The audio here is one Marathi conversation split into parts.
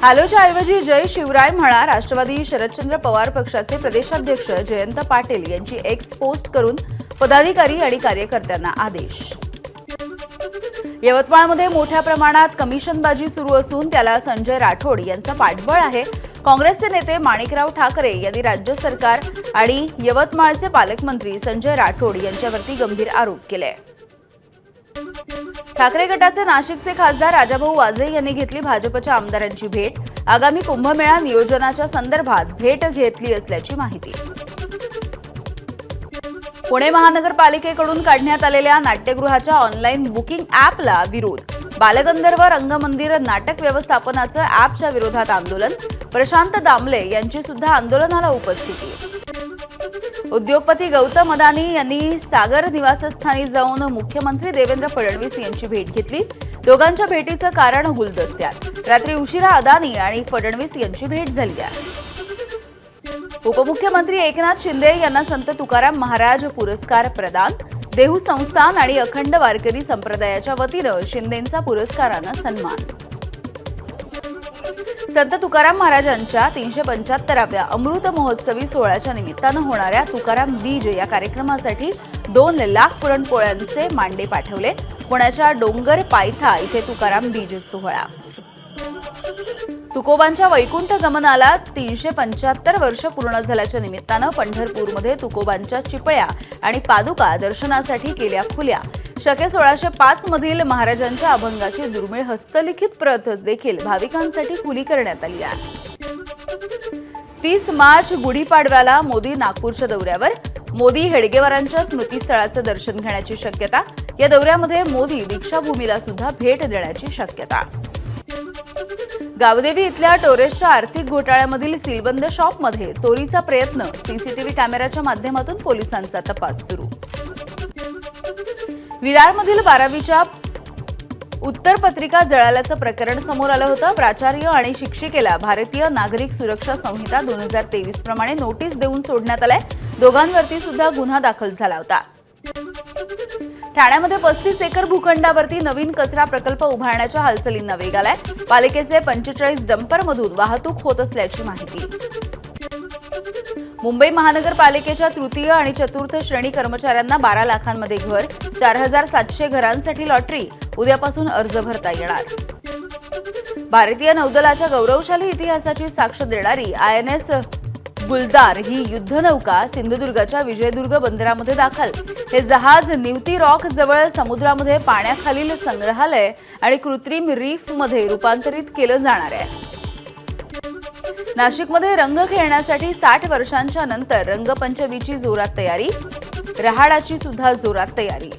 हॅलोच्या ऐवजी जय शिवराय म्हणा, राष्ट्रवादी शरदचंद्र पवार पक्षाचे प्रदेशाध्यक्ष जयंत पाटील यांची एक्स पोस्ट करून पदाधिकारी आणि कार्यकर्त्यांना आदेश। यवतमाळमध्ये मोठ्या प्रमाणात कमिशनबाजी सुरू असून त्याला संजय राठोड यांचा पाठबळ आहे। काँग्रेसचे नेते माणिकराव ठाकरे यांनी राज्य सरकार आणि यवतमाळचे पालकमंत्री संजय राठोड यांच्यावरती गंभीर आरोप केले। ठाकरे गटाचे नाशिकचे खासदार राजाभाऊ वाजे यांनी घेतली भाजपच्या आमदारांची भेट। आगामी कुंभमेळा नियोजनाच्या संदर्भात भेट घेतली असल्याची माहिती। पुणे महानगरपालिकेकडून काढण्यात आलेल्या नाट्यगृहाच्या ऑनलाईन बुकिंग ॲपला विरोध। बालगंधर्व रंगमंदिर नाटक व्यवस्थापनाचं ॲपच्या विरोधात आंदोलन। प्रशांत दामले यांची सुद्धा आंदोलनाला उपस्थिती। उद्योगपती गौतम अदानी यांनी सागर निवासस्थानी जाऊन मुख्यमंत्री देवेंद्र फडणवीस यांची भेट घेतली। दोघांच्या भेटीचं कारण गुलदस्त्यात। रात्री उशिरा अदानी आणि फडणवीस यांची भेट झाली आहे। उपमुख्यमंत्री एकनाथ शिंदे यांना संत तुकाराम महाराज पुरस्कार प्रदान। देहू संस्थान आणि अखंड वारकरी संप्रदायाच्या वतीनं शिंदेंचा पुरस्कारानं सन्मान। संत तुकाराम महाराजांच्या 375व्या अमृत महोत्सवी सोहळ्याच्या निमित्तानं होणाऱ्या तुकाराम बीज या कार्यक्रमासाठी 2 लाख पुरणपोळ्यांचे मांडे पाठवले। पुण्याच्या डोंगर पायथा इथे तुकाराम बीज सोहळा। तुकोबांच्या वैकुंठ गमनाला 375 वर्ष पूर्ण झाल्याच्या निमित्तानं पंढरपूरमध्ये तुकोबांच्या चिपळ्या आणि पादुका दर्शनासाठी केल्या खुल्या। शके 1605 मधील महाराजांच्या अभंगाची दुर्मिळ हस्तलिखित प्रत देखील भाविकांसाठी खुली करण्यात आली आहे। 30 मार्च गुढीपाडव्याला मोदी नागपूरच्या दौऱ्यावर। मोदी हेडगेवारांच्या स्मृतीस्थळाचं दर्शन घेण्याची शक्यता। या दौऱ्यामध्ये मोदी दीक्षाभूमीला सुद्धा भेट देण्याची शक्यता। गावदेवी इथल्या टोरेसच्या आर्थिक घोटाळ्यामधील सीलबंद शॉपमध्ये चोरीचा प्रयत्न। सीसीटीव्ही कॅमेऱ्याच्या माध्यमातून पोलिसांचा तपास सुरू। विरारमधील 12वीच्या उत्तरपत्रिका जळाल्याचं प्रकरण समोर आलं होतं। प्राचार्य आणि शिक्षिकेला भारतीय नागरिक सुरक्षा संहिता 2023 प्रमाणे नोटीस देऊन सोडण्यात आलंय। दोघांवरती सुद्धा गुन्हा दाखल झाला होता। ठाण्यामध्ये 35 एकर भूखंडावरती नवीन कचरा प्रकल्प उभारण्याच्या हालचालींना वेग आलाय। पालिकेचे 45 डंपरमधून वाहतूक होत असल्याची माहिती। मुंबई महानगरपालिकेच्या तृतीय आणि चतुर्थ श्रेणी कर्मचाऱ्यांना 12 लाखांमध्ये घर। 4700 घरांसाठी लॉटरी। उद्यापासून अर्ज भरता येणार। भारतीय नौदलाच्या गौरवशाली इतिहासाची साक्ष देणारी INS गुलदार ही युद्धनौका सिंधुदुर्गाच्या विजयदुर्ग बंदरामध्ये दाखल। हे जहाज निवती रॉक जवळ समुद्रामध्ये पाण्याखालील संग्रहालय आणि कृत्रिम रीफमध्ये रूपांतरित केलं जाणार आहे। नाशिकमध्ये रंग खेळण्यासाठी 60 वर्षांच्या नंतर रंगपंचमीची जोरात तयारी। रहाडाची सुद्धा जोरात तयारी।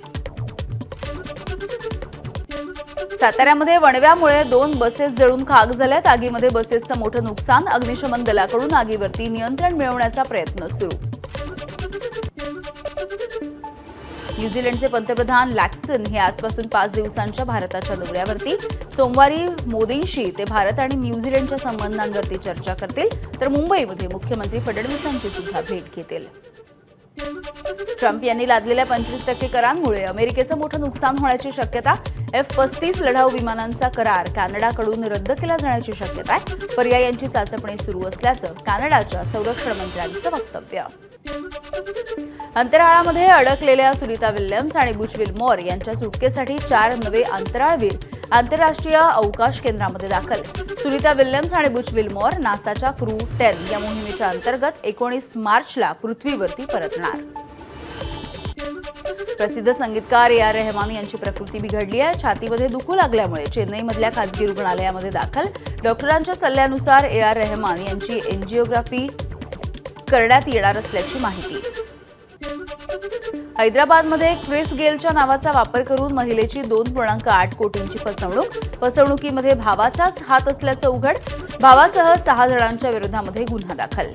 साताऱ्यामध्ये वणव्यामुळे 2 बसेस जळून खाक झाल्यात। आगीमध्ये बसेसचं मोठं नुकसान। अग्निशमन दलाकडून आगीवरती नियंत्रण मिळवण्याचा प्रयत्न सुरू। न्यूझीलंडचे पंतप्रधान लॅक्सन हे आजपासून 5 दिवसांच्या भारताच्या दौऱ्यावरती। सोमवारी मोदींशी ते भारत आणि न्यूझीलंडच्या संबंधांवरती चर्चा करतील, तर मुंबईमध्ये मुख्यमंत्री फडणवीसांची सुद्धा भेट घेतील। ट्रम्प यांनी लादलेल्या 25% करांमुळे अमेरिकेचं मोठं नुकसान होण्याची शक्यता। F-35 लढाऊ विमानांचा करार कॅनडाकडून रद्द केला जाण्याची शक्यता आहे। पर्यायांची चाचपणी सुरू असल्याचं कॅनडाच्या संरक्षण मंत्र्यांचं वक्तव्य। अंतराळामध्ये अडकलेल्या सुनीता विल्यम्स आणि बुच विल्मोर यांच्या सुटकेसाठी 4 नवे अंतराळवीर आंतरराष्ट्रीय अवकाश केंद्रामध्ये दाखल। सुनीता विल्यम्स आणि बुच विल्मोर नासाच्या क्रू 10 या मोहिमेच्या अंतर्गत 19 मार्चला पृथ्वीवरती परतणार। प्रसिद्ध संगीतकार AR रहमान यांची प्रकृती बिघडली आहे। छातीमध्ये दुखू लागल्यामुळे चेन्नईमधल्या खासगी रुग्णालयामध्ये दाखल। डॉक्टरांच्या सल्ल्यानुसार AR रहमान यांची एंजिओग्राफी करण्यात येणार असल्याची माहिती। हैदराबादमध्ये क्रिस गेलच्या नावाचा वापर करून महिलेची 2.8 कोटींची फसवणूक। फसवणुकीमध्ये भावाचाच हात असल्याचं उघड। भावासह 6 जणांच्या विरोधामध्ये गुन्हा दाखल।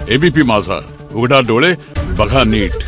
ABP माझा, उघडा डोळे बघा नीट।